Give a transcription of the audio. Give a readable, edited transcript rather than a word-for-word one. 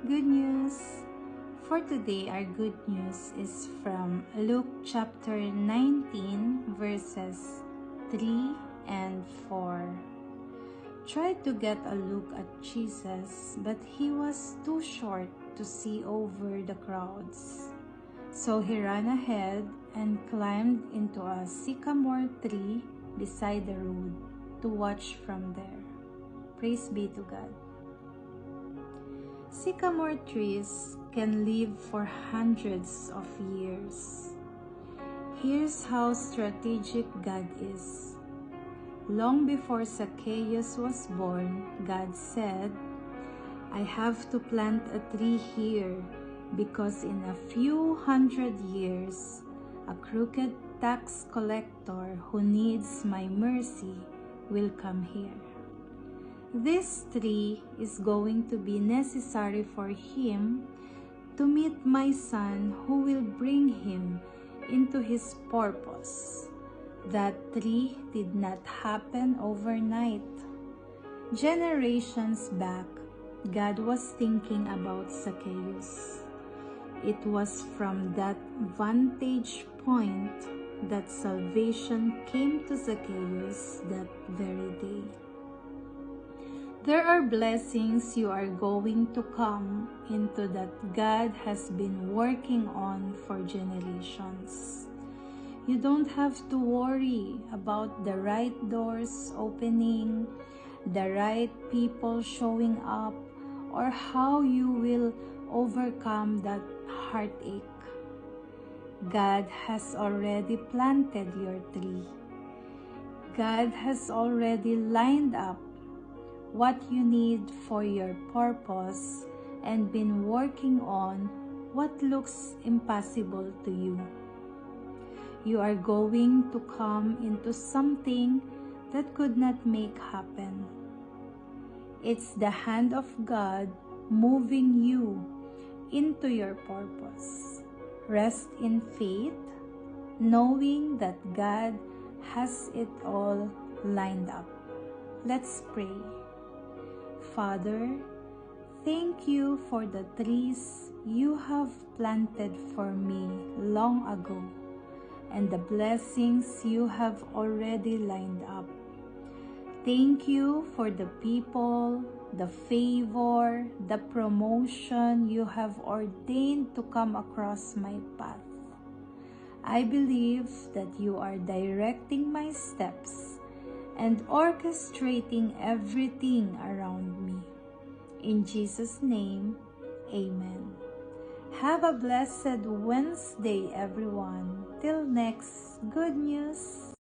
Good news. For today, our good news is from Luke chapter 19, verses 3 and 4. Tried to get a look at Jesus, but he was too short to see over the crowds. So he ran ahead and climbed into a sycamore tree beside the road to watch from there. Praise be to God. Sycamore trees can live for hundreds of years. Here's how strategic God is. Long before Zacchaeus was born, God said, I have to plant a tree here because in a few hundred years, a crooked tax collector who needs my mercy will come here. This tree is going to be necessary for him to meet my son who will bring him into his purpose. That tree did not happen overnight. Generations back, God was thinking about Zacchaeus. It was from that vantage point that salvation came to Zacchaeus that very day. There are blessings you are going to come into that God has been working on for generations. You don't have to worry about the right doors opening, the right people showing up, or how you will overcome that heartache. God has already planted your tree. God has already lined up what you need for your purpose and been working on what looks impossible to you. You are going to come into something that could not make happen. It's the hand of God moving you into your purpose. Rest in faith, knowing that God has it all lined up. Let's pray. Father, thank you for the trees you have planted for me long ago and the blessings you have already lined up. Thank you for the people, the favor, the promotion you have ordained to come across my path. I believe that you are directing my steps and orchestrating everything around me. In Jesus' name, amen. Have a blessed Wednesday, everyone. Till next good news.